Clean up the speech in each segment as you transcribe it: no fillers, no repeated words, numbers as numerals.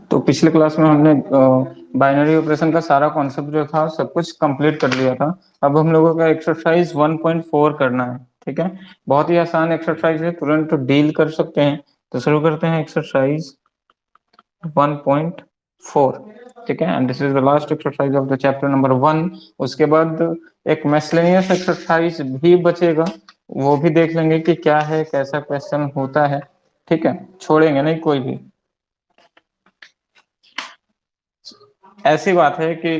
तो पिछले क्लास में हमने बाइनरी ऑपरेशन का सारा कॉन्सेप्ट जो था सब कुछ कंप्लीट कर लिया था। अब हम लोगों का एक्सरसाइज 1.4 करना है। ठीक है, बहुत ही आसान एक्सरसाइज है, तुरंत डील कर सकते हैं। तो शुरू करते हैं एक्सरसाइज 1.4। ठीक है, and this is the last exercise of the chapter number 1। उसके बाद एक मिसलेनियस एक्सरसाइज भी बचेगा, वो भी देख लेंगे कि क्या है, कैसा क्वेश्चन होता है। ठीक है, छोड़ेंगे नहीं कोई भी। ऐसी बात है कि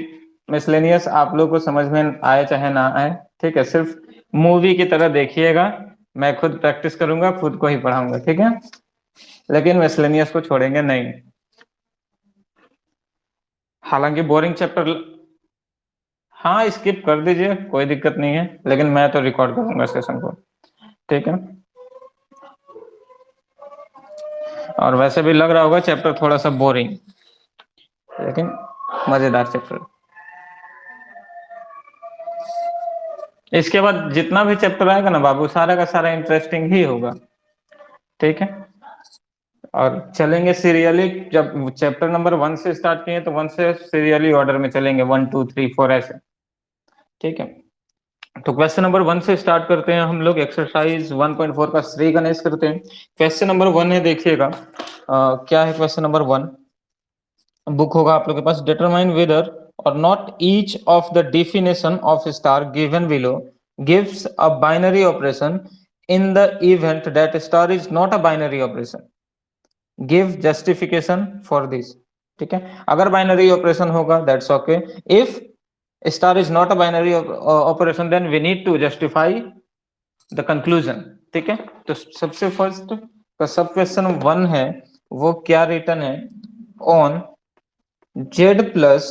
मिसलेनियस आप लोग को समझ में आए चाहे ना आए, ठीक है, सिर्फ मूवी की तरह देखिएगा। मैं खुद प्रैक्टिस करूंगा, खुद को ही पढ़ाऊंगा, ठीक है, लेकिन मिसलेनियस को छोड़ेंगे नहीं। हालांकि बोरिंग चैप्टर, हाँ स्किप कर दीजिए, कोई दिक्कत नहीं है, लेकिन मैं तो रिकॉर्ड करूंगा सेशन को। ठीक है, और वैसे भी लग रहा होगा चैप्टर थोड़ा सा बोरिंग, लेकिन मजेदार चैप्टर। इसके बाद जितना भी चैप्टर आएगा ना बाबू, सारा का सारा इंटरेस्टिंग ही होगा। ठीक है, और चलेंगे सीरियली। जब चैप्टर नंबर 1 से स्टार्ट किए तो 1 से सीरियली ऑर्डर में चलेंगे, 1 2 3 4 ऐसे। ठीक है, तो क्वेश्चन नंबर 1 से स्टार्ट करते हैं हम लोग। एक्सरसाइज 1.4 का श्री गणेश करते हैं। क्वेश्चन नंबर 1 है, देखिएगा क्या है क्वेश्चन नंबर 1। बुक होगा आप लोग के पास। डिटरमाइन वेदर और not each of the definition of star given below gives a binary operation in the event that star is not a binary operation. Give justification for this. ठीक है, अगर binary operation होगा that's okay. If star is not a binary operation then we need to justify the conclusion. ठीक है, तो सबसे first का सब क्वेश्चन 1 है, वो क्या रिटर्न है। On Z plus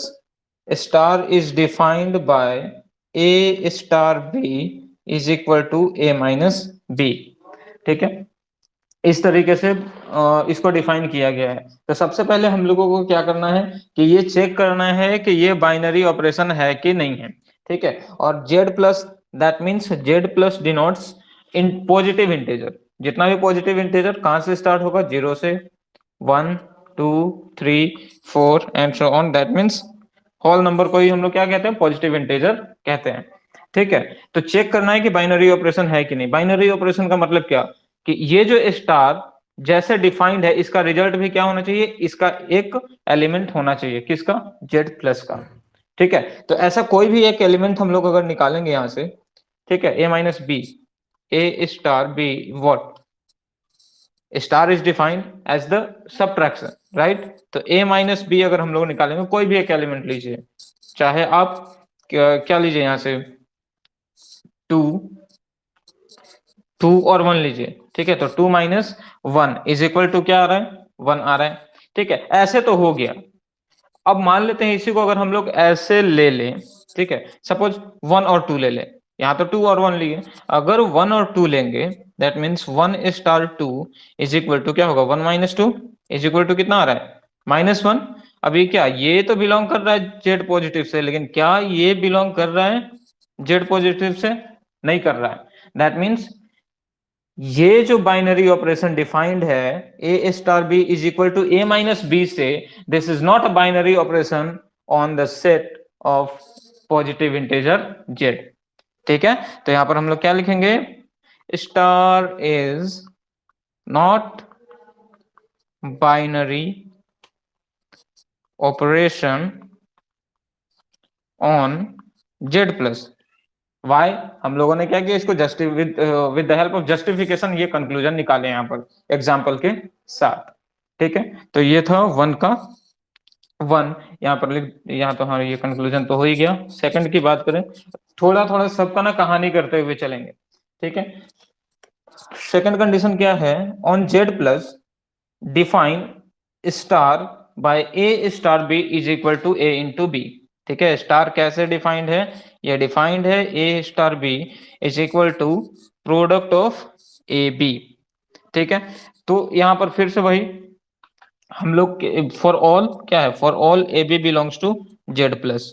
star is defined by A star B is equal to A minus B। ठीक है, इस तरीके से इसको डिफाइन किया गया है। तो सबसे पहले हम लोगों को क्या करना है कि ये चेक करना है कि ये बाइनरी ऑपरेशन है कि नहीं है। ठीक है, और Z plus, that means Z plus denotes in positive integer. जितना भी पॉजिटिव इंटीजर कहां से स्टार्ट होगा, 0 से, 1 2 3 4 and so on, that means whole number को ही हम लोग क्या कहते हैं, पॉजिटिव इंटीजर कहते हैं। ठीक है, तो चेक करना है कि बाइनरी ऑपरेशन है कि नहीं। बाइनरी ऑपरेशन का मतलब क्या, कि ये जो स्टार जैसे डिफाइंड है, इसका रिजल्ट भी क्या होना चाहिए, इसका एक एलिमेंट होना चाहिए, किसका, जेड प्लस का। ठीक है, तो ऐसा कोई भी एक एलिमेंट हम लोग अगर निकालेंगे यहां से, ठीक है, A minus B, A star B what, star is defined as the subtraction, right. तो ए माइनस बी अगर हम लोग निकालेंगे, कोई भी एक एलिमेंट लीजिए, चाहे आप क्या लीजिए यहां से, 2 2 और 1 लीजिए। ठीक है, तो 2 माइनस 1 इज इक्वल टू क्या आ रहा है, 1 आ रहा है। ठीक है, ऐसे तो हो गया। अब मान लेते हैं इसी को अगर हम लोग ऐसे ले लें, ठीक है, सपोज 1 और 2 ले लें। यहाँ तो 2 और 1 लिए, अगर 1 और 2 लेंगे that means 1 star 2 is equal to क्या होगा, 1 माइनस 2 इज इक्वल टू कितना आ रहा है, -1। अभी क्या ये तो बिलोंग कर रहा है जेड पॉजिटिव से, लेकिन क्या ये बिलोंग कर रहा है जेड पॉजिटिव से, नहीं कर रहा है। दैट मीन्स ये जो बाइनरी ऑपरेशन डिफाइंड है A star B is equal to A minus B से, this is not a binary operation on the set of positive integer Z. ठीक है, तो यहां पर हम लोग क्या लिखेंगे, star is not binary operation on Z plus. Why, हम लोगों ने क्या किया, इसको with the help of justification ये कंक्लूजन निकाले यहां पर एग्जांपल के साथ। ठीक है, तो ये था 1 का 1 यहाँ पर लिख, यहाँ तो हाँ ये कंक्लूजन तो हो ही गया। सेकंड की बात करें, थोड़ा थोड़ा सबका ना कहानी करते हुए चलेंगे। ठीक है, सेकंड कंडीशन क्या है, on Z plus define star by A star B is equal to A into B. ठीक है, स्टार कैसे डिफाइंड है, ये डिफाइंड है A star B is equal to product of A B. ठीक है, तो यहां पर फिर से वही हम लोग फॉर ऑल क्या है, for all A B belongs to Z plus.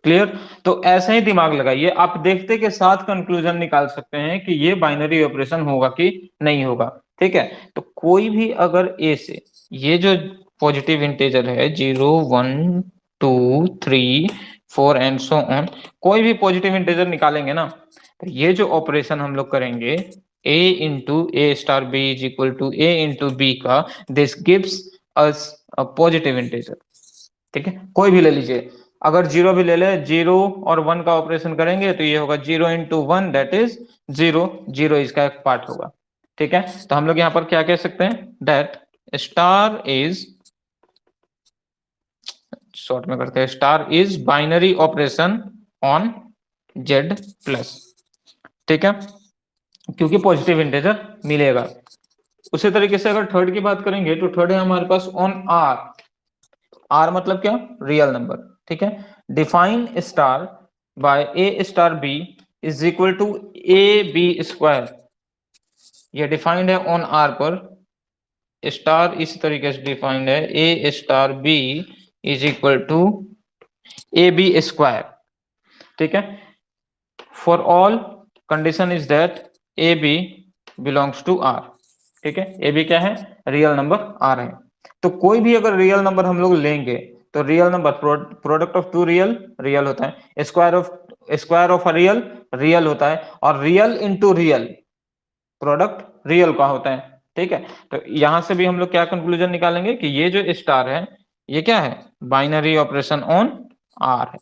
Clear, तो ऐसे ही दिमाग लगाइए, आप देखते के साथ कंक्लूजन निकाल सकते हैं कि ये बाइनरी ऑपरेशन होगा कि नहीं होगा। ठीक है, तो कोई भी अगर ए से ये जो पॉजिटिव इंटीजर है 0 1 2 3 4 एंड सो ऑन, कोई भी पॉजिटिव इंटीजर निकालेंगे ना, तो ये जो ऑपरेशन हम लोग करेंगे a into A star B is equal to A into B का, this gives us a positive integer. ठीक है, कोई भी ले लीजिए, अगर जीरो भी ले ले, जीरो और वन का ऑपरेशन करेंगे तो ये होगा 0 into one that is 0, zero इसका एक पार्ट होगा। ठीक है, तो हम लोग यहाँ पर क्या कह सकते हैं, दैट स्टार इज, शॉर्ट में करते हैं, star is binary operation on Z plus. ठीक है, क्योंकि पॉजिटिव इंटीजर मिलेगा। उसी तरीके से अगर थर्ड की बात करेंगे तो थर्ड है हमारे पास ऑन आर। आर मतलब क्या, रियल नंबर। ठीक है, define star by A star B is equal to A B square. ये डिफाइंड है ऑन आर पर, स्टार इस तरीके से डिफाइंड है, A star B is equal to A B square. ठीक है, for all condition is that A B belongs to R. ठीक है, ए बी क्या है, रियल नंबर आर है। तो कोई भी अगर रियल नंबर हम लोग लेंगे तो real number product of two real real होता है, square of a real real होता है, और real into real product real का होता है। ठीक है, तो यहां से भी हम लोग क्या कंक्लूजन निकालेंगे कि ये जो स्टार है ये क्या है, बाइनरी ऑपरेशन ऑन आर है।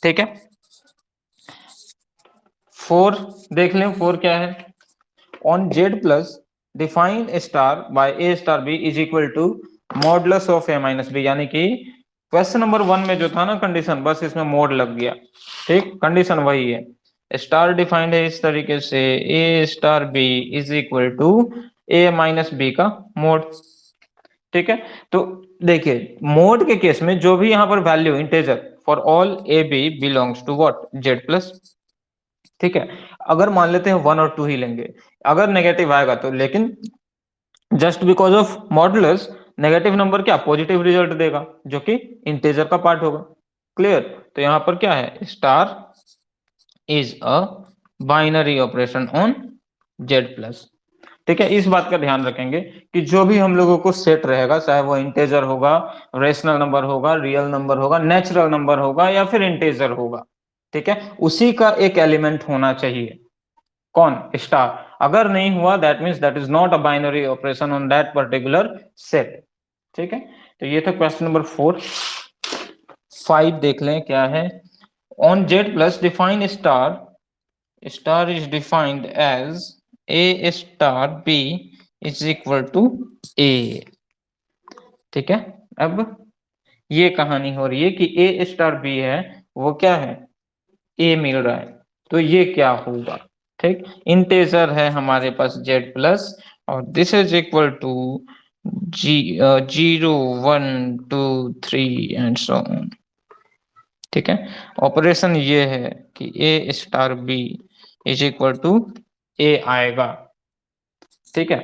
ठीक है, फोर देख लें, फोर क्या है, on Z plus define star by A star B is equal to modulus of a minus b, यानी कि क्वेश्चन नंबर वन में जो था ना कंडीशन, बस इसमें मोड लग गया। ठीक, कंडीशन वही है, स्टार डिफाइंड है इस तरीके से, A star B is equal to A minus B का मोड। ठीक है, तो देखिए मोड के केस में जो भी यहाँ पर value integer for all A B belongs to what, Z plus. ठीक है, अगर मान लेते हैं वन और टू ही लेंगे, अगर नेगेटिव आएगा तो, लेकिन just because of modulus negative number क्या पॉजिटिव रिजल्ट देगा, जो कि इंटीजर का पार्ट होगा। क्लियर, तो यहां पर क्या है, star is a binary operation on Z plus. ठीक है, इस बात का ध्यान रखेंगे कि जो भी हम लोगों को सेट रहेगा, चाहे वो इंटीजर होगा, रेशनल नंबर होगा, रियल नंबर होगा, नेचुरल नंबर होगा, या फिर इंटीजर होगा, ठीक है, उसी का एक एलिमेंट होना चाहिए, कौन, स्टार। अगर नहीं हुआ that means that is not a binary operation on that particular set. ठीक है, तो ये था क्वेश्चन नंबर 4। 5 देख लें क्या है, on Z plus define star, star is defined as A star B is equal to A. ठीक है, अब ये कहानी हो रही है कि ए स्टार बी है, वो क्या है, ए मिल रहा है, तो ये क्या होगा। ठीक, इंटेजर है हमारे पास जेड प्लस, और this is equal to G 0 1 2 3 and so on. ठीक है, ऑपरेशन ये है कि A star B is equal to A आएगा। ठीक है,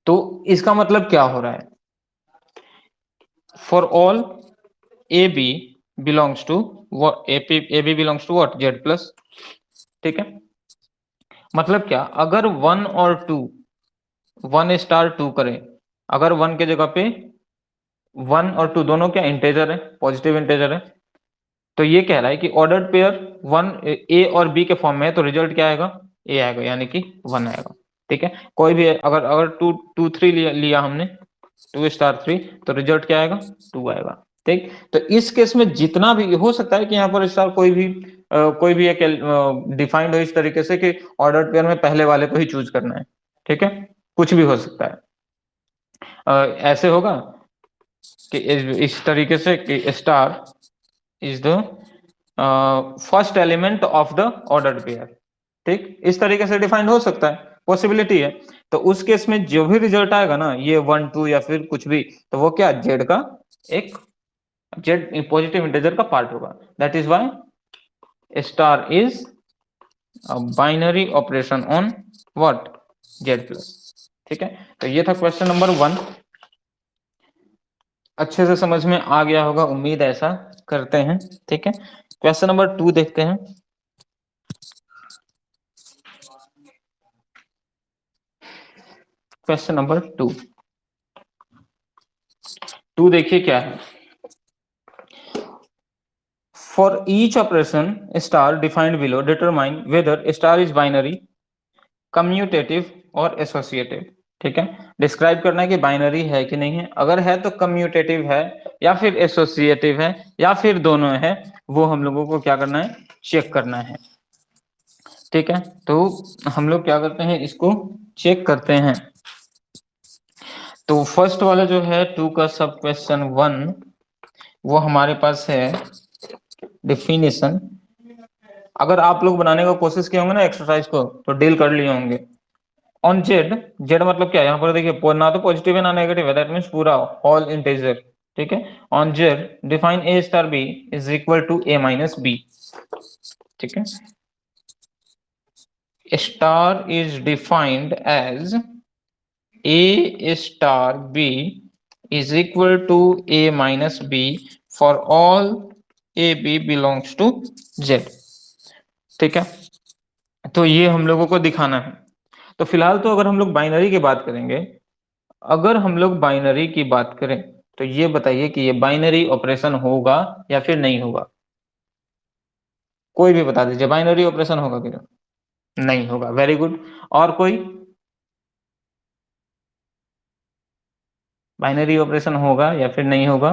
तो इसका मतलब क्या हो रहा है, for all A B belongs to what, a B belongs to what, Z plus. ठीक है, मतलब क्या, अगर वन और टू, वन स्टार टू करें, अगर वन के जगह पे वन और टू दोनों क्या इंटेजर है, पॉजिटिव इंटेजर है, तो ये कह रहा है कि ऑर्डर्ड पेयर वन ए और बी के फॉर्म में है, तो रिजल्ट क्या आएगा, ए आएगा, यानी कि वन आएगा। ठीक है, कोई भी अगर अगर टू टू थ्री लिया हमने, टू स्टार थ्री, तो रिजल्ट क्या आएगा, टू आएगा। ठीक, तो इस केस में जितना भी हो सकता है कि यहाँ पर स्टार कोई भी एक डिफाइंड हो इस तरीके से कि ऑर्डर पेयर में पहले वाले को ही चूज करना है। ठीक है, कुछ भी हो सकता है, ऐसे होगा कि इस तरीके से कि star is the first element of the ordered pair. ठीक, इस तरीके से डिफाइंड हो सकता है, पॉसिबिलिटी है। तो उस केस में जो भी रिजल्ट आएगा ना, ये वन टू या फिर कुछ भी, तो वो क्या, जेड का एक, जेड पॉजिटिव इंटीजर का पार्ट होगा। That is why star is binary operation on what, Z plus. ठीक है, तो ये था क्वेश्चन नंबर 1, अच्छे से समझ में आ गया होगा, उम्मीद ऐसा करते हैं। ठीक है, क्वेश्चन नंबर 2 देखते हैं। क्वेश्चन नंबर 2, 2 देखिए क्या है, for each operation star defined below determine whether star is binary, commutative और एसोसिएटिव। ठीक है, डिस्क्राइब करना है कि बाइनरी है कि नहीं है, अगर है तो कम्यूटेटिव है या फिर एसोसिएटिव है या फिर दोनों है, वो हम लोगों को क्या करना है, चेक करना है। ठीक है, तो हम लोग क्या करते हैं, इसको चेक करते हैं। तो फर्स्ट वाला जो है 2 का सब क्वेश्चन 1, वो हमारे पास है डिफिनेशन। अगर आप लोग बनाने का कोशिश किए होंगे ना एक्सरसाइज को, तो डील कर लिए होंगे। ऑन जेड, जेड मतलब क्या है, यहाँ पर देखिए ना तो पॉजिटिव है ना नेगेटिव है, दैट मीन्स पूरा ऑल इंटीजर। ठीक है, on Z define a star B is equal to A minus b. ठीक है, star is defined as a star b is equal to a minus b for all a b belongs to z। ठीक है, तो ये हम लोगों को दिखाना है। तो फिलहाल तो अगर हम लोग बाइनरी की बात करेंगे, अगर हम लोग बाइनरी की बात करें, तो ये बताइए कि ये बाइनरी ऑपरेशन होगा या फिर नहीं होगा। कोई भी बता दीजिए, बाइनरी ऑपरेशन होगा कि नहीं होगा। Very good. और कोई, बाइनरी ऑपरेशन होगा या फिर नहीं होगा।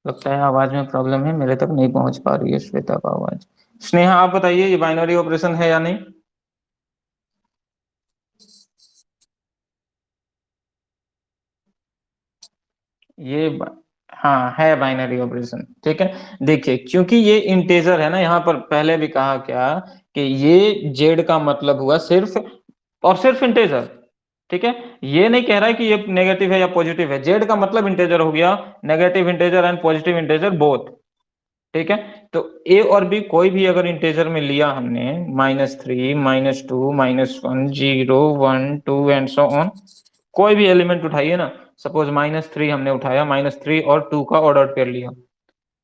लगता है आवाज में प्रॉब्लम है, मेरे तक नहीं पहुंच पा रही है श्वेता का आवाज। स्नेहा आप बताइए, ये बाइनरी ऑपरेशन है या नहीं। ये हाँ है बाइनरी ऑपरेशन। ठीक है, देखिए क्योंकि ये इंटेजर है ना, यहाँ पर पहले भी कहा क्या कि ये जेड का मतलब हुआ सिर्फ और सिर्फ इंटेजर। ठीक है, ये नहीं कह रहा है कि ये नेगेटिव है या पॉजिटिव है, जेड का मतलब इंटेजर हो गया, negative integer and positive integer both. ठीक है, तो ए और बी कोई भी अगर इंटेजर में लिया हमने, -3 -2 -1 0 1 2 एंड सो ऑन, कोई भी एलिमेंट उठाइए ना, सपोज -3 हमने उठाया, -3 और 2 का ऑर्डर पेयर लिया।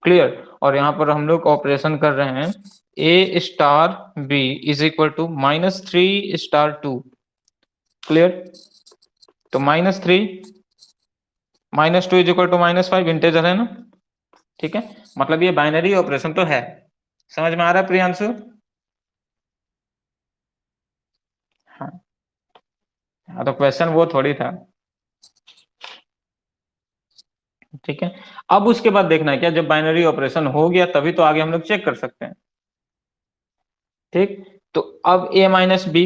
क्लियर, और यहाँ पर हम लोग ऑपरेशन कर रहे हैं A star B is equal to -3 star 2। Clear, तो -3 -2 इज इक्वल टू -5, इंटेजर है ना। ठीक है, मतलब ये बाइनरी ऑपरेशन तो है। समझ में आ रहा है प्रियांशु। हाँ, हाँ तो क्वेश्चन वो थोड़ी था। ठीक है, अब उसके बाद देखना है क्या, जब बाइनरी ऑपरेशन हो गया तभी तो आगे हम लोग चेक कर सकते हैं। ठीक, तो अब a माइनस बी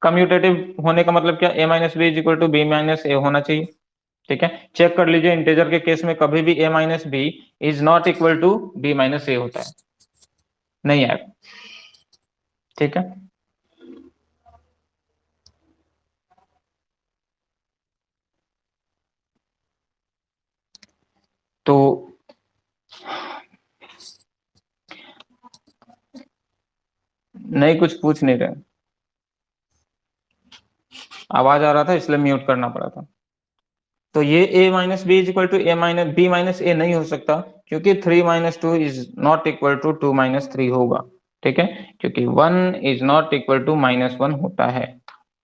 कम्यूटेटिव होने का मतलब क्या, a minus B is equal to B minus A होना चाहिए। ठीक है, चेक कर लीजिए, इंटीजर के केस में कभी भी a minus B is not equal to B minus A होता है, नहीं है। ठीक है, तो नहीं कुछ पूछ नहीं रहे, आवाज आ रहा था इसलिए म्यूट करना पड़ा था। तो ये a minus B is equal to A minus B minus A नहीं हो सकता, क्योंकि 3 minus 2 is not equal to 2 minus 3 होगा। ठीक है, क्योंकि 1 इज नॉट इक्वल टू -1 होता है।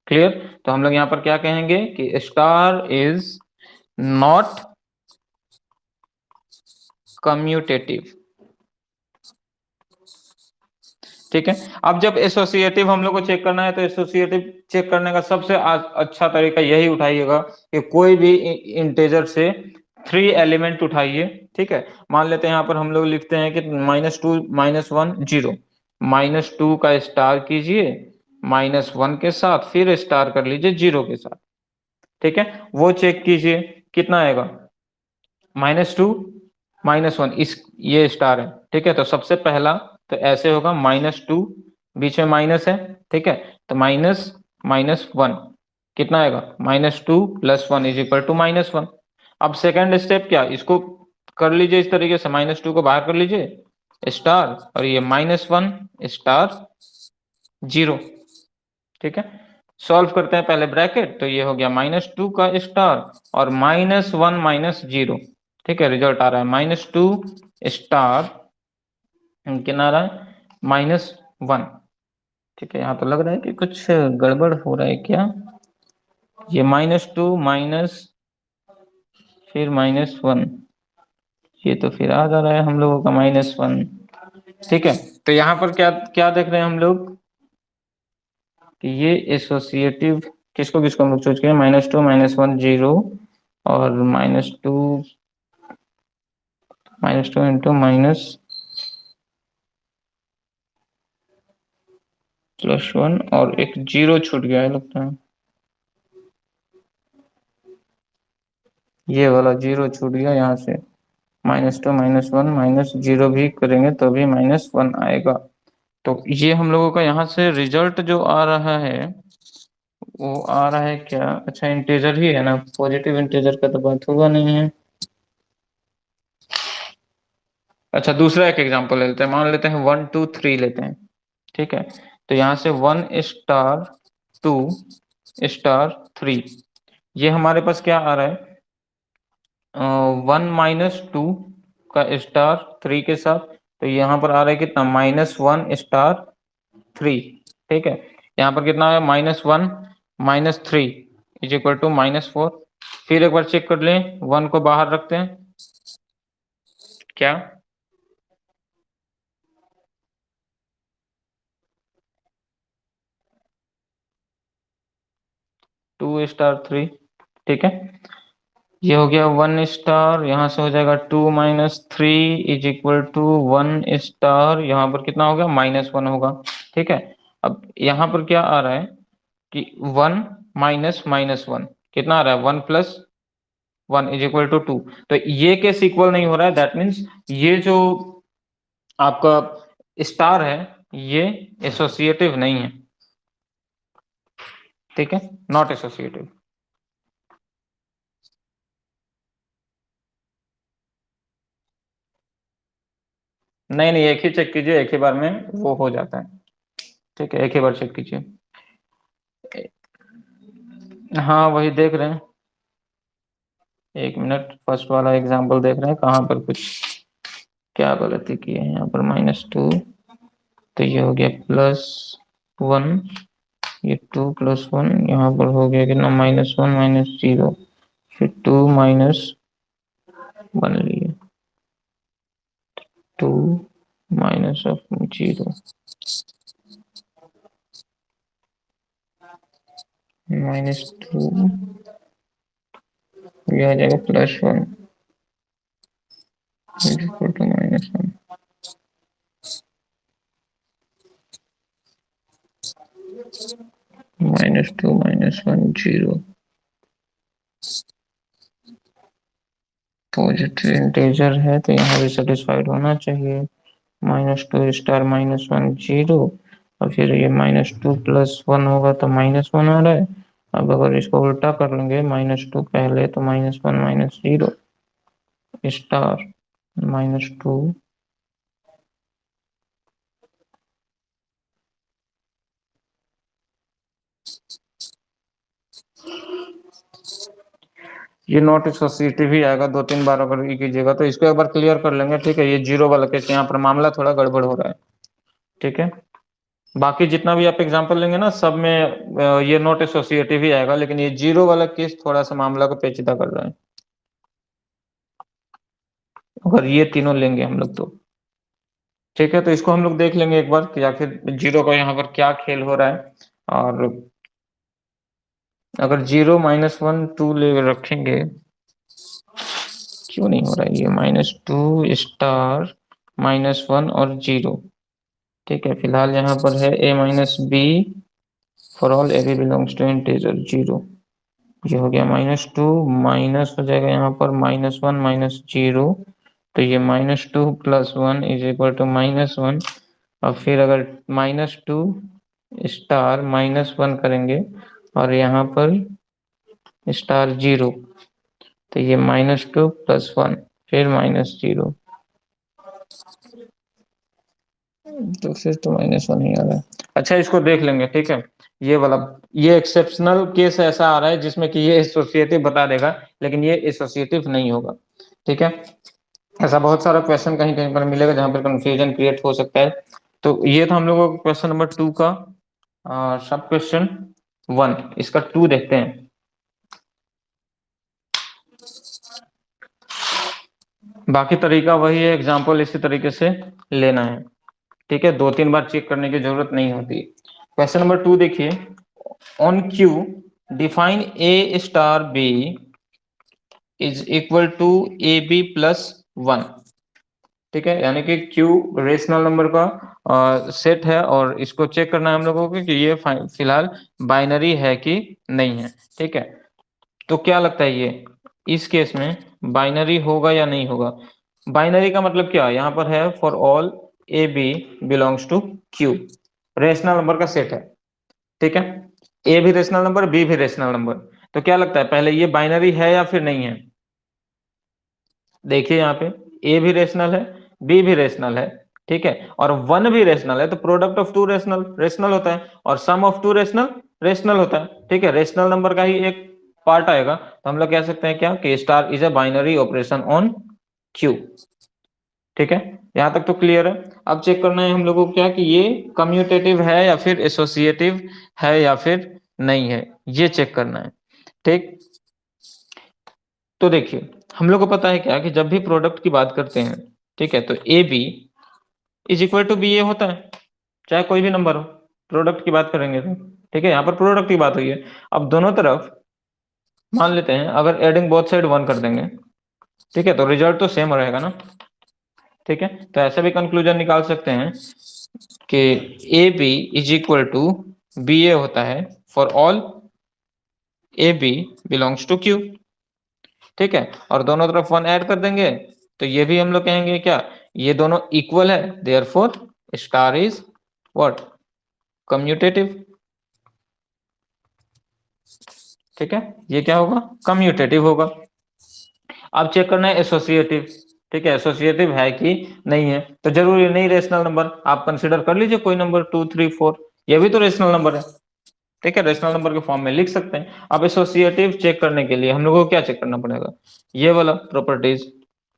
क्लियर, तो हम लोग यहाँ पर क्या कहेंगे कि स्टार इज नॉट कम्यूटेटिव। ठीक है, अब जब एसोसिएटिव हम लोग को चेक करना है, तो एसोसिएटिव चेक करने का सबसे अच्छा तरीका यही उठाइएगा कि कोई भी इंटेजर से 3 एलिमेंट उठाइए। ठीक है, मान लेते हैं यहाँ पर हम लोग लिखते हैं कि -2 -1 0, -2 का स्टार कीजिए -1 के साथ, फिर स्टार कर लीजिए 0 के साथ। ठीक है, वो चेक कीजिए कितना आएगा, -2 -1, इस ये स्टार है। ठीक है, तो सबसे पहला तो ऐसे होगा, -2 बीच में माइनस है। ठीक है, तो माइनस -1 कितना आएगा, -2 + 1 इज इक्वल टू -1। अब सेकंड स्टेप क्या, इसको कर लीजिए इस तरीके से, -2 को बाहर कर लीजिए स्टार, और ये -1 स्टार 0। ठीक है, सॉल्व करते हैं पहले ब्रैकेट, तो ये हो गया -2 का स्टार और -1 -0। ठीक है, रिजल्ट आ रहा है -2 स्टार कितना आ रहा है, -1। ठीक है, यहाँ तो लग रहा है कि कुछ गड़बड़ हो रहा है क्या। ये -2 माइनस फिर -1, ये तो फिर आ जा रहा है हम लोगों का -1। ठीक है, तो यहाँ पर क्या क्या देख रहे हैं हम लोग कि ये एसोसिएटिव किसको किसको हम लोग चूज किए, -2 -1 0 और -2 इंटू +1 और एक 0 छूट गया है लगता है, ये वाला 0 छूट गया यहाँ से। -2 -1 -0 भी करेंगे तो भी -1 आएगा। तो ये हम लोगों का यहाँ से रिजल्ट जो आ रहा है वो आ रहा है क्या, अच्छा इंटीजर ही है ना, पॉजिटिव इंटीजर का तो बात हुआ नहीं है। अच्छा दूसरा एक एग्जांपल ले लेते हैं, मान लेते हैं 1 2 3 लेते हैं। ठीक है, तो यहाँ से 1 स्टार 2 स्टार 3, ये हमारे पास क्या आ रहा है, 1 -2 का स्टार 3 के साथ, तो यहाँ पर आ रहा है कितना, -1 स्टार 3। ठीक है, यहाँ पर कितना है, -1 -3 इज इक्वल टू -4। फिर एक बार चेक कर लें, 1 को बाहर रखते हैं, क्या 2 स्टार 3। ठीक है, ये हो गया 1 स्टार, यहाँ से हो जाएगा 2 -3 इज इक्वल टू 1 स्टार, यहाँ पर कितना होगा, -1 होगा। ठीक है, अब यहाँ पर क्या आ रहा है कि 1 -1 कितना आ रहा है, 1 + 1 इज इक्वल टू 2। तो ये केस इक्वल नहीं हो रहा है, दैट मीन्स ये जो आपका स्टार है ये एसोसिएटिव नहीं है। ठीक है, नॉट एसोसिएटिव। नहीं नहीं, एक ही चेक कीजिए, एक ही बार में वो हो जाता है। ठीक है, एक ही बार चेक कीजिए। हाँ वही देख रहे हैं, एक मिनट, फर्स्ट वाला एग्जांपल देख रहे हैं कहाँ पर कुछ क्या गलती की है। यहाँ पर -2, तो ये हो गया +1, ये 2 + 1, यहाँ पर हो गया कितना, -1 -0, फिर 2 -1 लिए, 2 -0 -2, ये आ जाएगा +1 इक्वल टू -1, -2 -1 0। पॉजिटिव इंटीजर है तो यहाँ भी सेटिस्फाइड होना चाहिए। -2 स्टार -1 0, और फिर ये -2 + 1 होगा तो -1 आ रहा है। अब अगर इसको उल्टा कर लेंगे, -2 पहले तो -1 -0 स्टार -2, ये नॉट एसोसिएटिव ही आएगा। 2 3 बार अगर ये कीजिएगा तो इसको एक बार क्लियर कर लेंगे। ठीक है, ये 0 वाला केस यहाँ पर मामला थोड़ा गड़बड़ हो रहा है। ठीक है, बाकी जितना भी आप एग्जांपल लेंगे ना सब में ये नॉट एसोसिएटिव ही आएगा, लेकिन ये 0 वाला केस थोड़ा सा मामला को पेचीदा कर रहा है अगर ये तीनों लेंगे हम लोग तो। ठीक है, तो इसको हम लोग देख लेंगे एक बार कि आखिर 0 का यहाँ पर क्या खेल हो रहा है। और अगर 0 -1 2 ले रखेंगे, क्यों नहीं हो रहा है ये, -2 स्टार -1 और 0। ठीक है, फिलहाल यहाँ पर है a-b for all A B belongs to integer 0। ये हो गया -2, माइनस हो जाएगा यहाँ पर -1 -0, तो ये -2 + 1 इज इक्वल टू -1। और फिर अगर -2 स्टार -1 करेंगे और यहाँ पर स्टार 0, तो ये -2 + 1 फिर -0, तो फिर तो -1 ही आ रहा है। अच्छा इसको देख लेंगे। ठीक है, ये वाला, ये एक्सेप्शनल केस ऐसा आ रहा है जिसमें कि ये एसोसिएटिव बता देगा लेकिन ये एसोसिएटिव नहीं होगा। ठीक है, ऐसा बहुत सारा क्वेश्चन कहीं कहीं पर मिलेगा जहां पर कंफ्यूजन क्रिएट हो सकता है। तो ये था हम लोगों का क्वेश्चन नंबर 2 का। सब क्वेश्चन 1, इसका 2 देखते हैं। बाकी तरीका वही है, एग्जाम्पल इसी तरीके से लेना है। ठीक है, 2-3 बार चेक करने की जरूरत नहीं होती। क्वेश्चन नंबर 2 देखिए, on Q define a star B is equal to A b plus 1। ठीक है, यानी कि क्यू रेशनल नंबर का सेट है और इसको चेक करना है हम लोगों को कि ये फिलहाल बाइनरी है कि नहीं है। ठीक है, तो क्या लगता है ये इस केस में बाइनरी होगा या नहीं होगा? बाइनरी का मतलब क्या है, यहाँ पर है for all A B belongs to Q, rational number का सेट है। ठीक है, ए भी रेशनल नंबर, बी भी रेशनल नंबर। तो क्या लगता है पहले ये बाइनरी है या फिर नहीं है? देखिए यहाँ पे ए भी रेशनल है, बी भी रेशनल है। ठीक है, और 1 भी रेशनल है, तो product of two rational rational होता है, और sum of two rational rational होता है। ठीक है, रेशनल नंबर का ही एक पार्ट आएगा, तो हम लोग कह सकते हैं क्या कि star is a binary operation on Q. ठीक है, यहां तक तो क्लियर है। अब चेक करना है हम लोगों को क्या कि ये कम्यूटेटिव है या फिर एसोसिएटिव है या फिर नहीं है, ये चेक करना है। ठीक, तो देखिए हम लोग को पता है क्या कि जब भी प्रोडक्ट की बात करते हैं, ठीक है, तो A B is equal to B A होता है, चाहे कोई भी नंबर हो, प्रोडक्ट की बात करेंगे तो। ठीक है, यहाँ पर प्रोडक्ट की बात हुई है। अब दोनों तरफ मान लेते हैं अगर एडिंग बोथ साइड 1 कर देंगे, ठीक है, तो रिजल्ट तो सेम रहेगा ना। ठीक है, तो ऐसा भी कंक्लूजन निकाल सकते हैं कि A B is equal to B A होता है for all A B belongs to Q. ठीक है, और दोनों तरफ 1 ऐड कर देंगे, तो ये भी हम लोग कहेंगे क्या, ये दोनों इक्वल है, therefore star is what, commutative. ठीक है, ये क्या होगा, कम्यूटेटिव होगा। अब चेक करना है एसोसिएटिव। ठीक है, एसोसिएटिव है कि नहीं है, तो जरूरी नहीं रेशनल नंबर, आप कंसिडर कर लीजिए कोई नंबर 2 3 4, ये भी तो रेशनल नंबर है। ठीक है, रेशनल नंबर के फॉर्म में लिख सकते हैं। अब एसोसिएटिव चेक करने के लिए हम लोगों को क्या चेक करना पड़ेगा, ये वाला प्रॉपर्टीज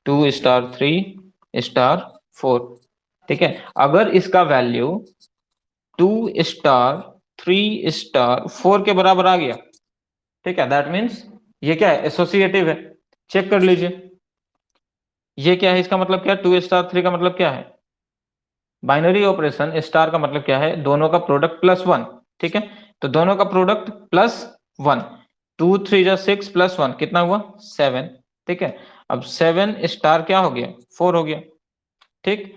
2 स्टार 3 स्टार 4। ठीक है, अगर इसका वैल्यू 2 स्टार 3 स्टार 4 के बराबर आ गया, ठीक है, दैट मीन्स ये क्या है, एसोसिएटिव है। चेक कर लीजिए, ये क्या है, इसका मतलब क्या है, 2 स्टार 3 का मतलब क्या है, बाइनरी ऑपरेशन, स्टार का मतलब क्या है, दोनों का प्रोडक्ट प्लस 1। ठीक है, तो दोनों का प्रोडक्ट प्लस 1, 2 3 जा 6 प्लस 1 कितना हुआ, 7। ठीक है, अब 7 स्टार क्या हो गया, 4 हो गया। ठीक,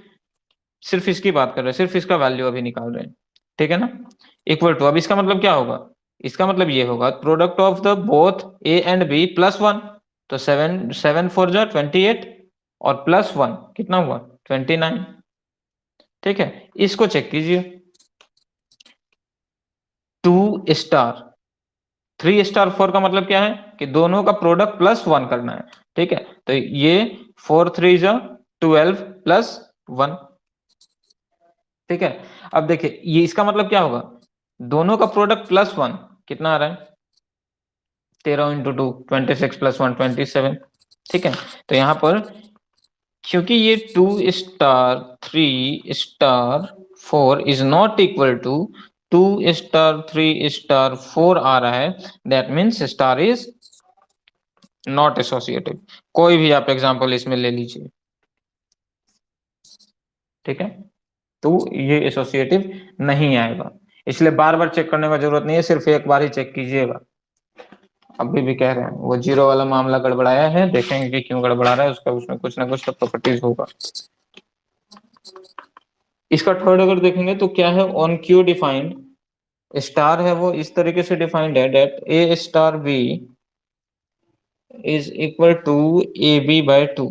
सिर्फ इसकी बात कर रहे हैं, सिर्फ इसका वैल्यू अभी निकाल रहे हैं। ठीक है ना, इक्वल टू, अब इसका मतलब क्या होगा, इसका मतलब ये होगा product of the both a and b plus 1, तो 7 7 4 जा 28, और प्लस 1 कितना हुआ, 29। ठीक है, इसको चेक कीजिए, 2 स्टार 3 स्टार 4 का मतलब क्या है कि दोनों का प्रोडक्ट प्लस 1 करना है। ठीक है, तो ये 4 3 जा 12 प्लस 1। ठीक है, अब देखिए ये इसका मतलब क्या होगा, दोनों का प्रोडक्ट प्लस 1 कितना आ रहा है, 13 इंटू 2 26 प्लस 1 27। ठीक है, तो यहां पर क्योंकि ये 2 star 3 star 4 is not equal to 2 star 3 star 4 आ रहा है, that means star is not associative. कोई भी आप एग्जांपल इसमें ले लीजिए। ठीक है, तो ये एसोसिएटिव नहीं आएगा, इसलिए बार बार चेक करने का जरूरत नहीं है, सिर्फ एक बार ही चेक कीजिएगा। अभी भी कह रहे हैं वो जीरो वाला मामला गड़बड़ाया है, देखेंगे कि क्यों गड़बड़ा रहा है, उसका उसमें कुछ ना कुछ तो प्रॉपर्टीज होगा। इसका थर्ड अगर देखेंगे तो क्या है, ऑन क्यू डिफाइंड, स्टार है वो इस तरीके से डिफाइंड है that a star B is equal to A b by 2।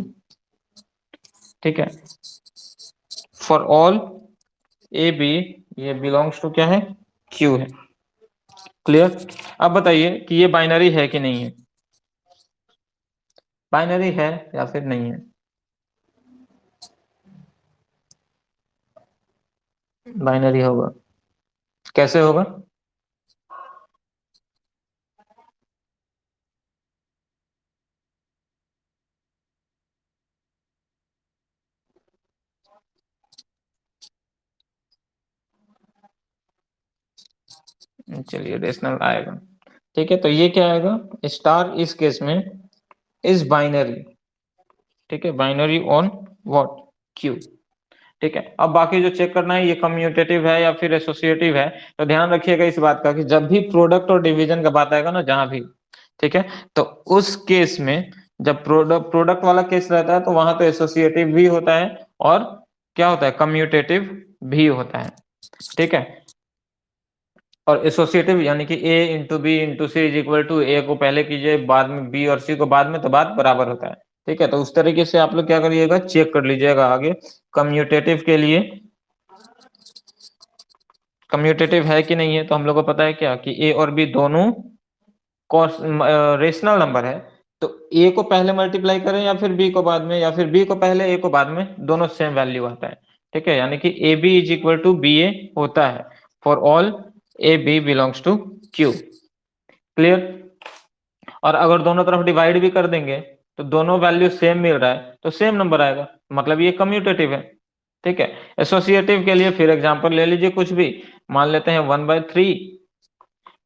ठीक है, फॉर ऑल ए बी, ये बिलोंग्स टू क्या है, क्यू है। क्लियर, अब बताइए कि ये बाइनरी है कि नहीं है, बाइनरी है या फिर नहीं है? बाइनरी होगा, कैसे होगा? चलिए रेशनल आएगा, ठीक है। तो ये क्या आएगा, स्टार इस केस में इज बाइनरी, ठीक है, बाइनरी ऑन व्हाट, क्यू, ठीक है। अब बाकी जो चेक करना है ये कम्यूटेटिव है या फिर एसोसिएटिव है, तो ध्यान रखिएगा इस बात का कि जब भी प्रोडक्ट और डिवीजन का बात आएगा ना जहां भी, ठीक है, तो उस केस में जब प्रोडक्ट वाला केस रहता है तो वहां तो एसोसिएटिव भी होता है और क्या होता है, कम्यूटेटिव भी होता है, ठीक है। और एसोसिएटिव यानी कि A into B into C is equal to A को पहले कीजिए बाद में बी और सी को बाद में, तो बात बराबर होता है, ठीक है। तो उस तरीके से आप लोग क्या करिएगा, चेक कर लीजिएगा आगे कम्यूटेटिव के लिए, कम्यूटेटिव है कि नहीं है। तो हम लोग को पता है क्या कि ए और बी दोनों रेशनल नंबर है, तो ए को पहले मल्टीप्लाई करें या फिर बी को बाद में, या फिर बी को पहले ए को बाद में, दोनों सेम वैल्यू आता है, ठीक है। यानी कि A B is equal to B A होता है for all A B belongs to Q, clear. और अगर दोनों तरफ डिवाइड भी कर देंगे तो दोनों वैल्यू सेम मिल रहा है तो सेम नंबर आएगा, मतलब ये कम्यूटेटिव है, ठीक है। एसोसिएटिव के लिए फिर एग्जांपल ले लीजिए कुछ भी, मान लेते हैं 1/3,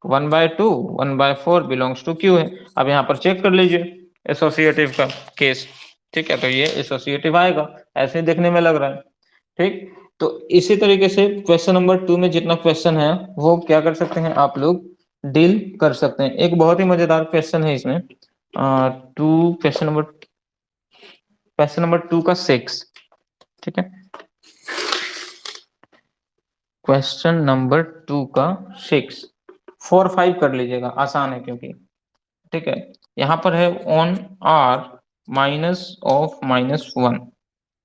1/2, 1/4 बिलोंग्स टू क्यू है। अब यहाँ पर चेक कर लीजिए एसोसिएटिव का केस, ठीक है, तो ये एसोसिएटिव आएगा, ऐसे ही देखने में लग रहा है, ठीक। तो इसी तरीके से क्वेश्चन नंबर 2 में जितना क्वेश्चन है वो क्या कर सकते हैं आप लोग, डील कर सकते हैं। एक बहुत ही मजेदार क्वेश्चन है इसमें, टू क्वेश्चन नंबर 2 का 6, ठीक है, क्वेश्चन नंबर 2 का 6, 4 5 कर लीजिएगा, आसान है क्योंकि, ठीक है। यहाँ पर है ऑन आर माइनस ऑफ -1,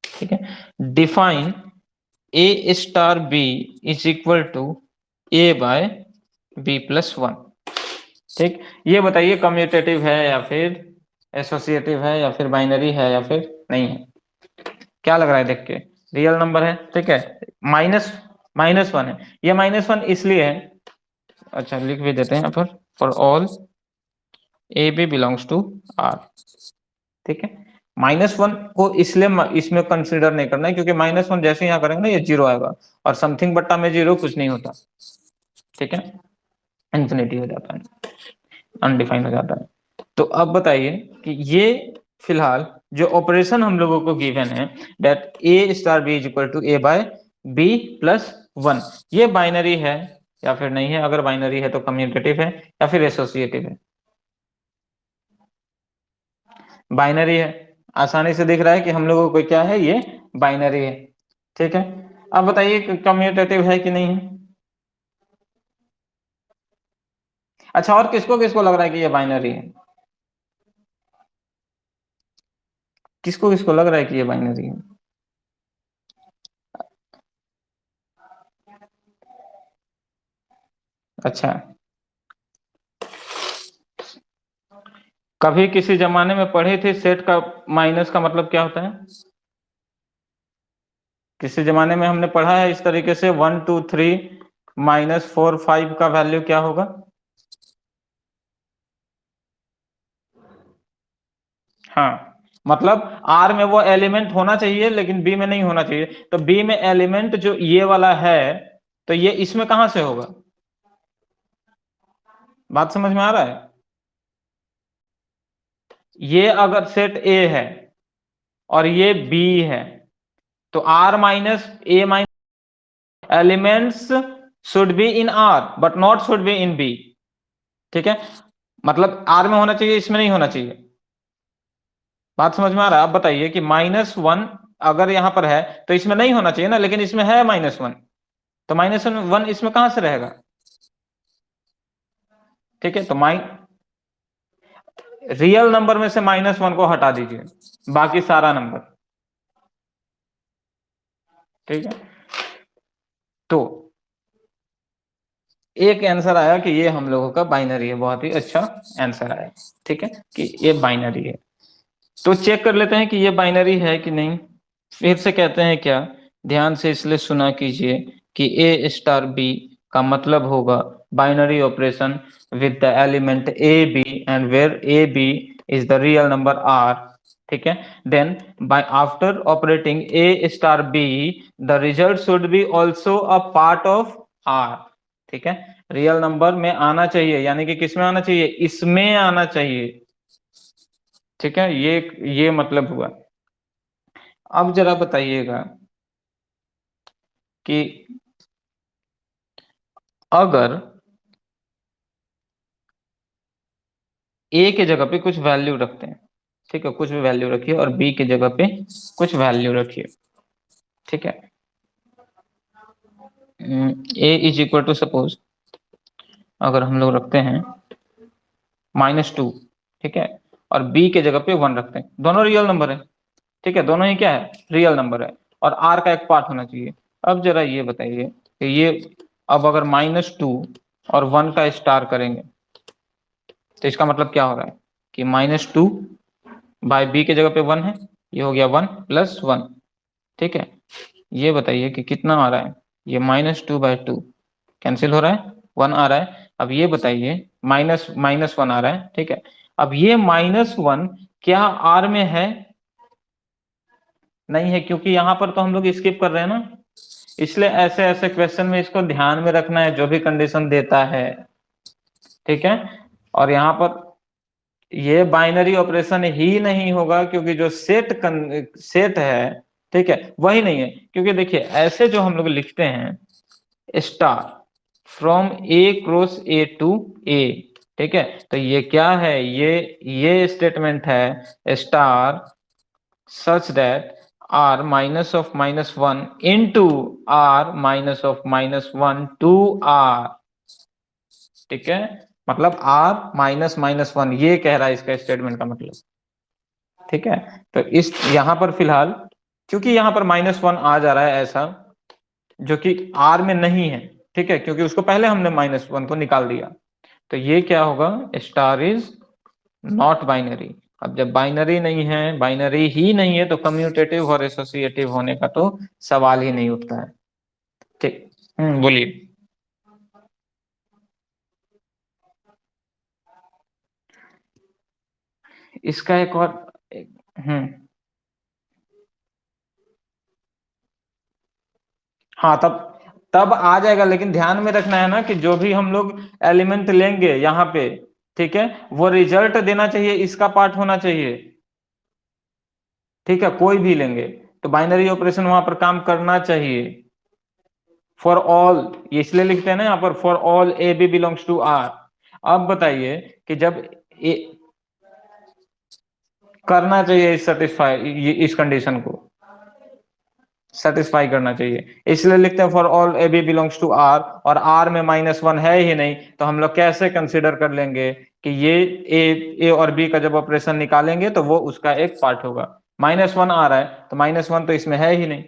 ठीक है, define a star B is equal to a by b plus 1, ठीक। ये बताइए कम्यूटेटिव है या फिर एसोसिएटिव है या फिर बाइनरी है या फिर नहीं है, क्या लग रहा है देख के, रियल नंबर है, ठीक है, माइनस -1 है, ये -1 इसलिए है, अच्छा लिख भी देते हैं यहाँ पर, for all A B belongs to R, ठीक है। -1 को इसलिए इसमें कंसिडर नहीं करना है क्योंकि -1 जैसे यहाँ करेंगे ना ये 0 आएगा, और समथिंग बट्टा में 0 कुछ नहीं होता, ठीक है, इंफिनिटी हो जाता है, अनडिफाइंड हो जाता है। तो अब बताइए कि ये फिलहाल जो ऑपरेशन हम लोगों को गिवन है that a star B is equal to a by b plus 1, ये बाइनरी है या फिर नहीं है, अगर बाइनरी है तो कम्यूटेटिव है या फिर एसोसिएटिव है, बाइनरी है, आसानी से दिख रहा है कि हम लोगों को क्या है, ये बाइनरी है, ठीक है। अब बताइए कम्यूटेटिव है कि नहीं है। अच्छा और किसको किसको लग रहा है कि ये बाइनरी है, किसको किसको लग रहा है कि ये बाइनरी है। अच्छा, कभी किसी जमाने में पढ़े थे सेट का माइनस का मतलब क्या होता है, किसी जमाने में हमने पढ़ा है इस तरीके से 1 2 3 -4 5 का वैल्यू क्या होगा, हाँ, मतलब आर में वो एलिमेंट होना चाहिए लेकिन बी में नहीं होना चाहिए, तो बी में एलिमेंट जो ये वाला है तो ये इसमें कहां से होगा, बात समझ में आ रहा है। ये अगर सेट ए है और ये बी है तो R minus a minus elements should be in R but not should be in b, ठीक है, मतलब आर में होना चाहिए इसमें नहीं होना चाहिए, बात समझ में आ रहा है। आप बताइए कि -1 अगर यहां पर है तो इसमें नहीं होना चाहिए ना, लेकिन इसमें है -1, तो -1 इसमें कहां से रहेगा, ठीक है। तो रियल नंबर में से -1 को हटा दीजिए, बाकी सारा नंबर, ठीक है। तो एक आंसर आया कि ये हम लोगों का बाइनरी है, बहुत ही अच्छा आंसर आया, ठीक है, कि ये बाइनरी है। तो चेक कर लेते हैं कि ये बाइनरी है कि नहीं, फिर से कहते हैं क्या, ध्यान से इसलिए सुना कीजिए कि ए स्टार बी का मतलब होगा binary operation with the element a b and where a B is the real number R, ठीक है। Then by after operating a star b the result should be also a part of R, ठीक है, real number में आना चाहिए, यानी कि किस में आना चाहिए, इसमें आना चाहिए। ठीक है, ये मतलब हुआ। अब जरा बताइएगा कि अगर ए के जगह पे कुछ वैल्यू रखते हैं, ठीक है, कुछ भी वैल्यू रखिए, और बी के जगह पे कुछ वैल्यू रखिए, ठीक है। ए इज इक्वल टू सपोज अगर हम लोग रखते हैं -2, ठीक है, और बी के जगह पे 1 रखते हैं, दोनों रियल नंबर है, ठीक है, दोनों ही क्या है, रियल नंबर है, और आर का एक पार्ट होना चाहिए। अब जरा ये बताइए कि ये, अब अगर -2 और 1 का स्टार करेंगे तो इसका मतलब क्या हो रहा है कि -2 बाय बी के जगह पे 1 है, ये हो गया 1 + 1, ठीक है। ये बताइए कि कितना आ रहा है, ये -2/2 कैंसिल हो रहा है, 1 आ रहा है। अब ये बताइए, माइनस माइनस 1 आ रहा है, ठीक है। अब ये -1 क्या आर में है, नहीं है, क्योंकि यहां पर तो हम लोग स्किप कर रहे हैं ना, इसलिए ऐसे ऐसे क्वेश्चन में इसको ध्यान में रखना है, जो भी कंडीशन देता है, ठीक है। और यहाँ पर ये बाइनरी ऑपरेशन ही नहीं होगा, क्योंकि जो सेट है, ठीक है, वही नहीं है, क्योंकि देखिए ऐसे जो हम लोग लिखते हैं star from A cross A to A, ठीक है, तो ये क्या है, ये स्टेटमेंट है star such that r -(-1) into r -(-1) to r, ठीक है, मतलब r -(-1), ये कह रहा है इसका स्टेटमेंट का मतलब, ठीक है। तो इस यहां पर फिलहाल, क्योंकि यहां पर -1 आ जा रहा है ऐसा, जो कि r में नहीं है, ठीक है, क्योंकि उसको पहले हमने -1 को निकाल दिया, तो ये क्या होगा, स्टार इज नॉट बाइनरी। अब जब बाइनरी नहीं है, बाइनरी ही नहीं है, तो कम्यूटेटिव और एसोसिएटिव होने का तो सवाल ही नहीं उठता है, ठीक। बोलिए। इसका एक और, हम्म, हाँ, तब तब आ जाएगा, लेकिन ध्यान में रखना है ना कि जो भी हम लोग एलिमेंट लेंगे यहाँ पे, ठीक है, वो रिजल्ट देना चाहिए, इसका पार्ट होना चाहिए, ठीक है, कोई भी लेंगे तो बाइनरी ऑपरेशन वहां पर काम करना चाहिए। फॉर ऑल, ये इसलिए लिखते हैं ना यहाँ पर, for all A B belongs to R. अब बताइए कि जब ए करना चाहिए, इस सेटिस्फाई, इस कंडीशन को सेटिस्फाई करना चाहिए, इसलिए लिखते हैं for all A B belongs to R, और आर में -1 है ही नहीं, तो हम लोग कैसे कंसिडर कर लेंगे कि ये ए और बी का जब ऑपरेशन निकालेंगे तो वो उसका एक पार्ट होगा। -1 आ रहा है तो -1 तो इसमें है ही नहीं,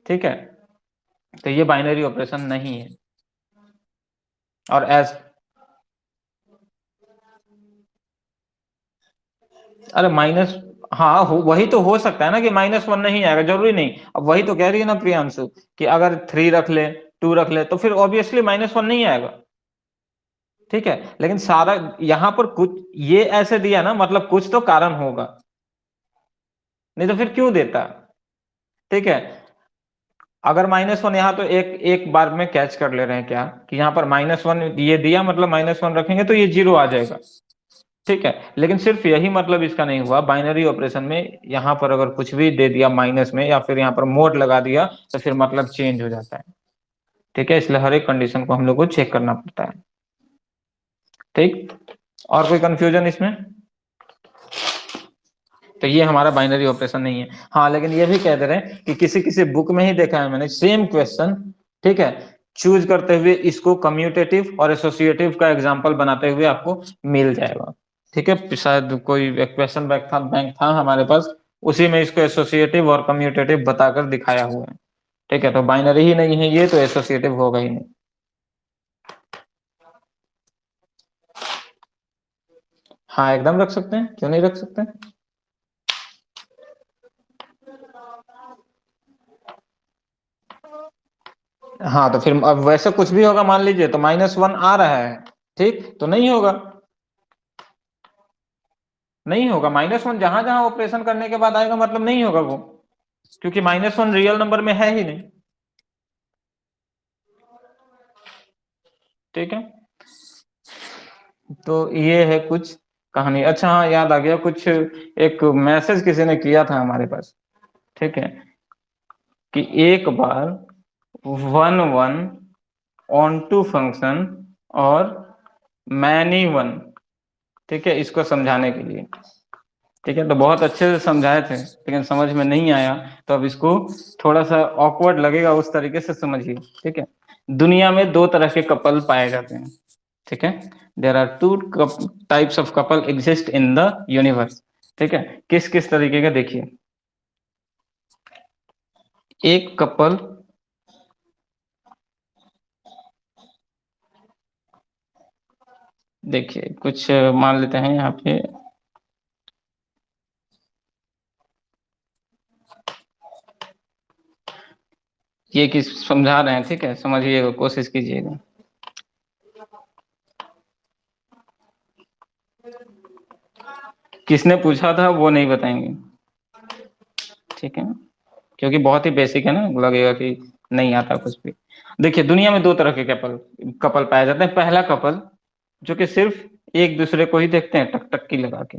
ठीक है, तो ये बाइनरी ऑपरेशन नहीं है। और एज, अरे माइनस, हाँ वही तो हो सकता है ना कि -1 नहीं आएगा, जरूरी नहीं। अब वही तो कह रही है ना प्रियांशु, कि अगर 3 रख ले, 2 रख ले, तो फिर ऑब्वियसली -1 नहीं आएगा, ठीक है। लेकिन सारा यहां पर कुछ ये ऐसे दिया ना, मतलब कुछ तो कारण होगा, नहीं तो फिर क्यों देता, ठीक है। अगर -1 यहाँ तो एक एक बार में कैच कर ले रहे हैं क्या, कि यहाँ पर -1 ये दिया, मतलब -1 रखेंगे तो ये 0 आ जाएगा, ठीक है। लेकिन सिर्फ यही मतलब इसका नहीं हुआ, बाइनरी ऑपरेशन में यहाँ पर अगर कुछ भी दे दिया माइनस में, या फिर यहाँ पर मोड लगा दिया, तो फिर मतलब चेंज हो जाता है, ठीक है, इसलिए हर एक कंडीशन को हम लोग को चेक करना पड़ता है, ठीक। और कोई कंफ्यूजन इसमें, तो ये हमारा बाइनरी ऑपरेशन नहीं है। हाँ, लेकिन ये भी कह दे रहे हैं कि किसी किसी बुक में ही देखा है मैंने सेम क्वेश्चन, ठीक है, चूज करते हुए इसको कम्यूटेटिव और एसोसिएटिव का एग्जांपल बनाते हुए आपको मिल जाएगा, ठीक है। शायद कोई क्वेश्चन बैंक था हमारे पास, उसी में इसको एसोसिएटिव और कम्यूटेटिव बताकर दिखाया हुआ है, ठीक है। तो बाइनरी ही नहीं है ये, तो एसोसिएटिव होगा ही नहीं। हाँ, एकदम रख सकते हैं, क्यों नहीं रख सकते। हाँ, तो फिर अब वैसे कुछ भी होगा, मान लीजिए तो -1 आ रहा है, ठीक, तो नहीं होगा, नहीं होगा, -1 जहां जहां ऑपरेशन करने के बाद आएगा, मतलब नहीं होगा वो, क्योंकि -1 रियल नंबर में है ही नहीं। ठीक है, तो ये है कुछ कहानी। अच्छा हाँ, याद आ गया, कुछ एक मैसेज किसी ने किया था हमारे पास, ठीक है, कि एक बार one one onto function और मैनी वन, ठीक है, इसको समझाने के लिए। ठीक है, तो बहुत अच्छे से समझाए थे लेकिन समझ में नहीं आया, तो अब इसको थोड़ा सा ऑकवर्ड लगेगा, उस तरीके से समझिए। ठीक है, दुनिया में दो तरह के कपल पाए जाते हैं। ठीक है, there are two types of couple exist in the universe. ठीक है, किस किस तरीके का देखिए। एक कपल देखिए, कुछ मान लेते हैं यहाँ पे, ये किस समझा रहे हैं, ठीक है, समझिएगा, कोशिश कीजिएगा। किसने पूछा था वो नहीं बताएंगे, ठीक है, क्योंकि बहुत ही बेसिक है ना, लगेगा कि नहीं आता कुछ भी। देखिए, दुनिया में दो तरह के कपल कपल पाए जाते हैं। पहला कपल जो कि सिर्फ एक दूसरे को ही देखते हैं टकटकी लगा के,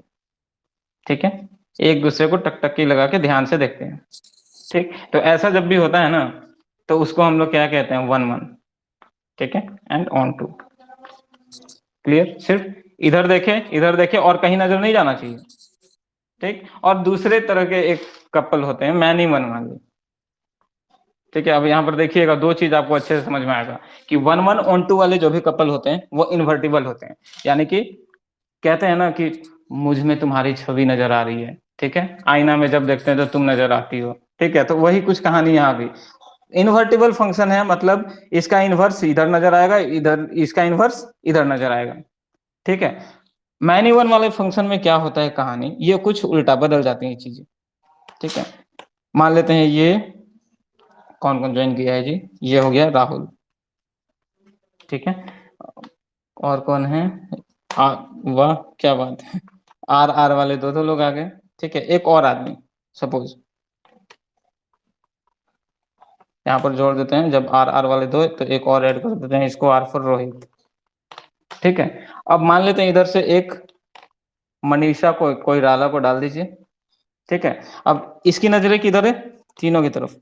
ठीक है, एक दूसरे को टकटकी लगा के ध्यान से देखते हैं। ठीक, तो ऐसा जब भी होता है ना, तो उसको हम लोग क्या कहते हैं, वन वन। ठीक है, एंड ऑन टू। क्लियर, सिर्फ इधर देखे और कहीं नजर नहीं जाना चाहिए। ठीक, और दूसरे तरह के एक कपल होते हैं मैनी वन वाले। ठीक है, अब यहाँ पर देखिएगा, दो चीज आपको अच्छे से समझ में आएगा कि वन वन ऑन टू वाले जो भी कपल होते हैं वो इन्वर्टिबल होते हैं। यानी कि कहते हैं ना कि मुझ में तुम्हारी छवि नजर आ रही है, ठीक है, आईना में जब देखते हैं तो तुम नजर आती हो। ठीक है, तो वही कुछ कहानी यहाँ भी इन्वर्टिबल फंक्शन है, मतलब इसका इनवर्स इधर नजर आएगा, इधर इसका इनवर्स इधर नजर आएगा। ठीक है, मैनी वन वाले फंक्शन में क्या होता है कहानी, ये कुछ उल्टा बदल जाती है चीजें। ठीक है, मान लेते हैं ये कौन कौन ज्वाइन किया है जी, ये हो गया राहुल, ठीक है, और कौन है, आ, वाह क्या बात है, आर आर वाले दो दो लोग आ गए। ठीक है, एक और आदमी सपोज यहाँ पर जोड़ देते हैं, जब आर आर वाले दो तो एक और ऐड कर देते हैं, इसको आर फॉर रोहित। ठीक है, अब मान लेते हैं इधर से एक मनीषा को, कोई राला को डाल दीजिए। ठीक है, अब इसकी नजरें किधर है, तीनों की तरफ।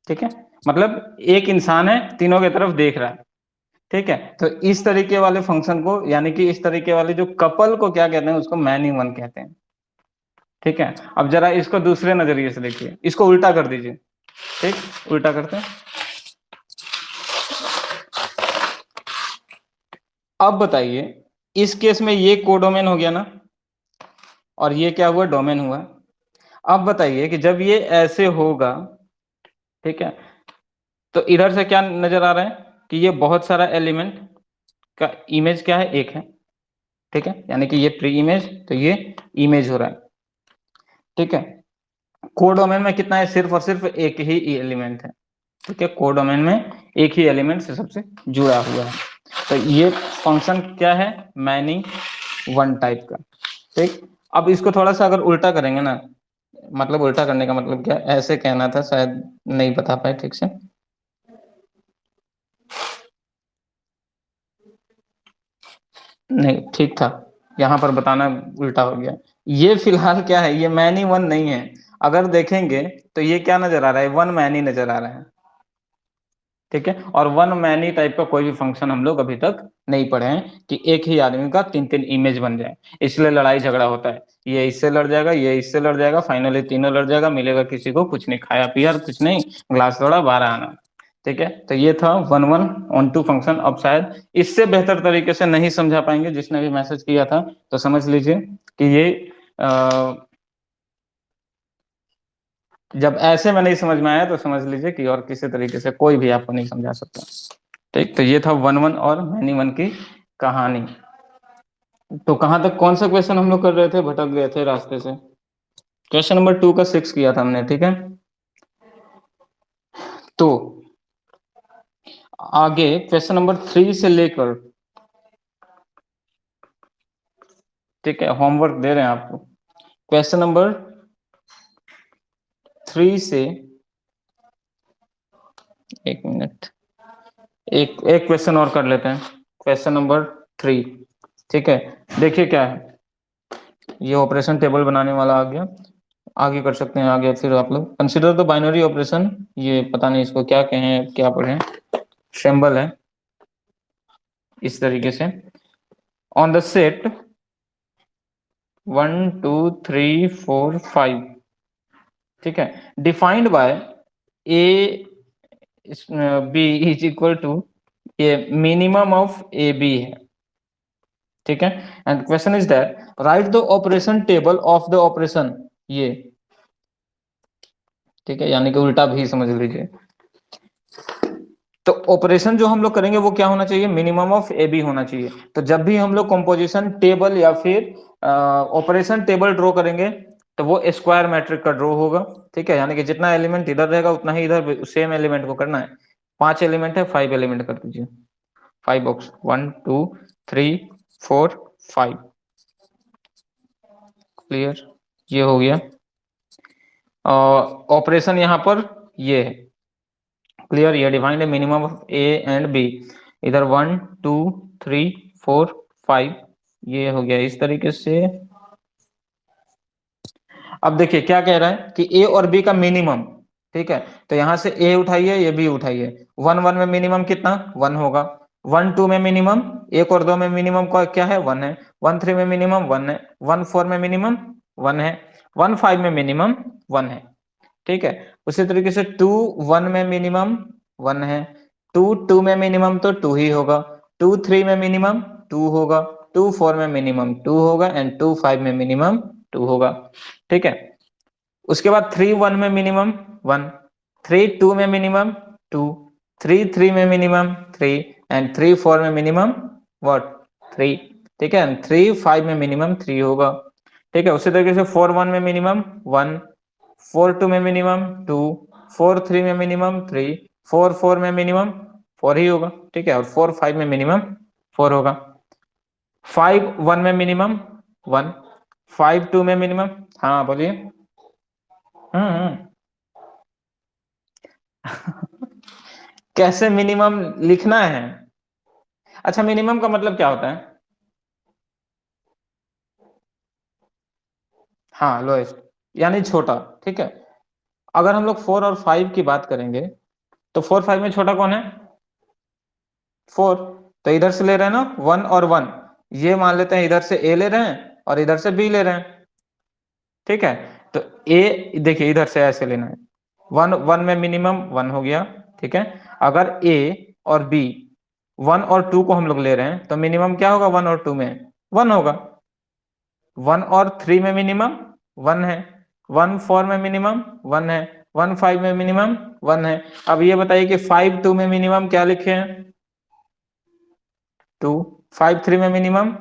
ठीक है, मतलब एक इंसान है तीनों की तरफ देख रहा है। ठीक है, तो इस तरीके वाले फंक्शन को, यानी कि इस तरीके वाले जो कपल को क्या कहते हैं, उसको मैन इन वन कहते हैं। ठीक है, अब जरा इसको दूसरे नजरिए से देखिए, इसको उल्टा कर दीजिए। ठीक, उल्टा करते हैं। अब बताइए, इस केस में ये कोडोमेन हो गया ना, और ये क्या हुआ, डोमेन हुआ। अब बताइए कि जब ये ऐसे होगा, ठीक है, तो इधर से क्या नजर आ रहा है कि ये बहुत सारा एलिमेंट का इमेज क्या है, एक है। ठीक है, यानी कि ये प्री इमेज, तो ये इमेज हो रहा है। ठीक है, कोडोमेन में कितना है, सिर्फ और सिर्फ एक ही एलिमेंट है। ठीक है, कोडोमेन में एक ही एलिमेंट से सबसे जुड़ा हुआ है। तो ये फंक्शन क्या है, मैनी वन टाइप का। ठीक, अब इसको थोड़ा सा अगर उल्टा करेंगे ना, मतलब उल्टा करने का मतलब क्या, ऐसे कहना था शायद, नहीं बता पाए ठीक से। नहीं ठीक था, यहाँ पर बताना उल्टा हो गया। ये फिलहाल क्या है, ये मैनी वन नहीं है। अगर देखेंगे तो ये क्या नजर आ रहा है, वन मैनी नजर आ रहा है। ठीक है, और वन मैनी टाइप का कोई भी फंक्शन हम लोग अभी तक नहीं पढ़े हैं कि एक ही आदमी का तीन तीन इमेज बन जाए। इसलिए लड़ाई झगड़ा होता है, ये इससे लड़ जाएगा, ये इससे लड़ जाएगा, फाइनली तीनों लड़ जाएगा, मिलेगा किसी को कुछ नहीं, खाया पिया कुछ नहीं, ग्लास तोड़ा बाहर आना। ठीक है, तो ये था one one onto function. अब शायद इससे बेहतर तरीके से नहीं समझा पाएंगे, जिसने भी मैसेज किया था, तो समझ लीजिए कि ये जब ऐसे में नहीं समझ में आया तो समझ लीजिए कि और किसी तरीके से कोई भी आपको नहीं समझा सकता। ठीक, तो ये था वन वन और मैनी वन की कहानी। तो कहाँ तक, कौन सा क्वेश्चन हम लोग कर रहे थे, भटक गए थे रास्ते से। क्वेश्चन नंबर 2 का 6 किया था हमने, ठीक है। तो आगे क्वेश्चन नंबर 3 से लेकर, ठीक है, होमवर्क दे रहे हैं आपको, क्वेश्चन नंबर 3 से, एक मिनट, एक एक क्वेश्चन और कर लेते हैं, क्वेश्चन नंबर 3। ठीक है, देखिए क्या है, ये ऑपरेशन टेबल बनाने वाला आ गया, आगे कर सकते हैं। आगे फिर आप लोग कंसिडर द बाइनरी ऑपरेशन, ये पता नहीं इसको क्या कहें क्या पढ़ें, सिंबल है इस तरीके से, ऑन द सेट 1 2 3 4 5, ठीक है, defined by a B is equal to a minimum of A b है, ठीक है। And question is that right the operation table of the operation, ये ठीक है, यानी कि उल्टा भी समझ लीजिए। तो ऑपरेशन जो हम लोग करेंगे वो क्या होना चाहिए, मिनिमम ऑफ ए बी होना चाहिए। तो जब भी हम लोग कंपोजिशन टेबल या फिर ऑपरेशन टेबल ड्रॉ करेंगे तो वो स्क्वायर मैट्रिक का ड्रॉ होगा, ठीक है, यानी कि जितना एलिमेंट इधर रहेगा उतना ही इधर सेम एलिमेंट को करना है। 5 एलिमेंट है, 5 एलिमेंट कर दीजिए, 5 बॉक्स, 1 2 3 4 5, क्लियर, ये हो गया। ऑपरेशन यहाँ पर ये है, क्लियर, ये डिफाइंड है minimum of a and b, इधर 1 2 3 4 5, ये हो गया इस तरीके से। अब देखिए क्या कह रहा है कि ए और बी का मिनिमम, ठीक है, तो यहां से ए उठाइए, ये बी उठाइए, 1 1 में मिनिमम कितना 1 होगा, 1 2 में मिनिमम, 1 और 2 में मिनिमम का क्या है 1 है, 1 3 में मिनिमम 1 है, 1 4 में मिनिमम 1 है, 1 5 में मिनिमम 1 है, ठीक है। उसी तरीके से 2 1 में मिनिमम 1 है, 2 2 में मिनिमम तो 2 ही होगा, 2 3 में मिनिमम 2 होगा, 2 4 में मिनिमम 2 होगा एंड 2 5 में मिनिमम 2 होगा, ठीक है। उसके बाद 3 1 में मिनिमम 1, 3 2 में मिनिमम 2, 3 3 में मिनिमम 3 एंड 3 4 में मिनिमम व्हाट 3, ठीक है, एंड 3 5 में मिनिमम 3 होगा, ठीक है। उसी तरीके से 4 1 में मिनिमम 1, 4 2 में मिनिमम 2, 4 3 में मिनिमम 3, 4 4 में मिनिमम 4 ही होगा, ठीक है, और 4 5 में मिनिमम 4 होगा, 5 1 में मिनिमम 1, 5 2 में मिनिमम, हाँ बोलिए। हम्म कैसे मिनिमम लिखना है, अच्छा मिनिमम का मतलब क्या होता है, हाँ लोएस्ट, यानी छोटा, ठीक है। अगर हम लोग 4 और 5 की बात करेंगे तो 4 5 में छोटा कौन है 4, तो इधर से ले रहे हैं ना 1 और 1, ये मान लेते हैं इधर से ए ले रहे हैं और इधर से बी ले रहे हैं, ठीक है। तो ए देखिए इधर से ऐसे लेना है, 1 1 में मिनिमम 1 हो गया, ठीक है। अगर ए और बी 1 और 2 को हम लोग ले रहे हैं तो मिनिमम क्या होगा 1 और 2 में 1 होगा, 1 और 3 में मिनिमम 1 है, 1 4 में मिनिमम 1 है, 1 5 में मिनिमम 1 है। अब ये बताइए कि 5 2 में मिनिमम क्या लिखे हैं 2, 5 3 में मिनिमम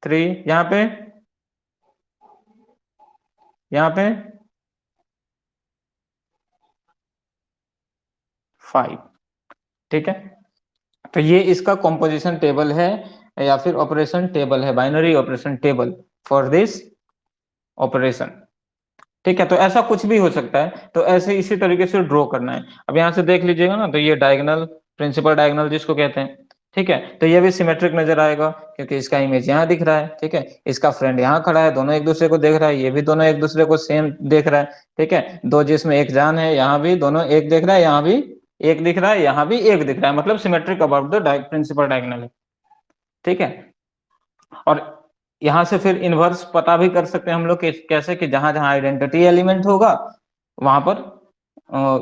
3, यहाँ पे 5, ठीक है। तो ये इसका कॉम्पोजिशन टेबल है या फिर ऑपरेशन टेबल है, binary operation table for this operation, ठीक है। तो ऐसा कुछ भी हो सकता है, तो ऐसे इसी तरीके से ड्रॉ करना है। अब यहाँ से देख लीजिएगा ना, तो ये डायगोनल, प्रिंसिपल डायगोनल जिसको कहते हैं, ठीक है, तो ये भी सिमेट्रिक नजर आएगा क्योंकि इसका इमेज यहाँ दिख रहा है, ठीक है, इसका फ्रेंड यहाँ खड़ा है, दोनों एक दूसरे को देख रहा है, ये भी दोनों एक दूसरे को सेम देख रहा है, ठीक है, दो जिसमें एक जान है, यहाँ भी दोनों एक देख रहा है, यहाँ भी एक दिख रहा है, यहाँ भी एक दिख रहा है, मतलब symmetric about the principal diagonal है, ठीक है। और यहाँ से फिर इनवर्स पता भी कर सकते हैं हम लोग कैसे, कि जहां जहां आइडेंटिटी एलिमेंट होगा वहां पर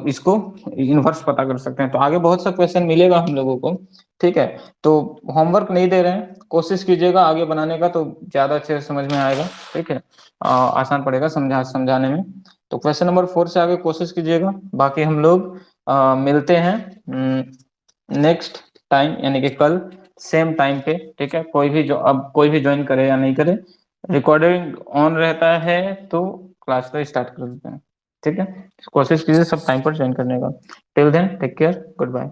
इसको इनवर्स पता कर सकते हैं। तो आगे बहुत सा क्वेश्चन मिलेगा हम लोगों को, ठीक है। तो होमवर्क नहीं दे रहे हैं, कोशिश कीजिएगा आगे बनाने का, तो ज्यादा अच्छे से समझ में आएगा, ठीक है, आसान पड़ेगा समझाने में। तो क्वेश्चन नंबर 4 से आगे कोशिश कीजिएगा, बाकी हम लोग मिलते हैं नेक्स्ट टाइम, यानी कि कल सेम टाइम पे, ठीक है। कोई भी ज्वाइन करे या नहीं करे, रिकॉर्डिंग ऑन रहता है तो क्लास को स्टार्ट कर देते हैं, ठीक है। कोशिश कीजिए सब टाइम पर ज्वाइन करने का। Till then take care, good bye.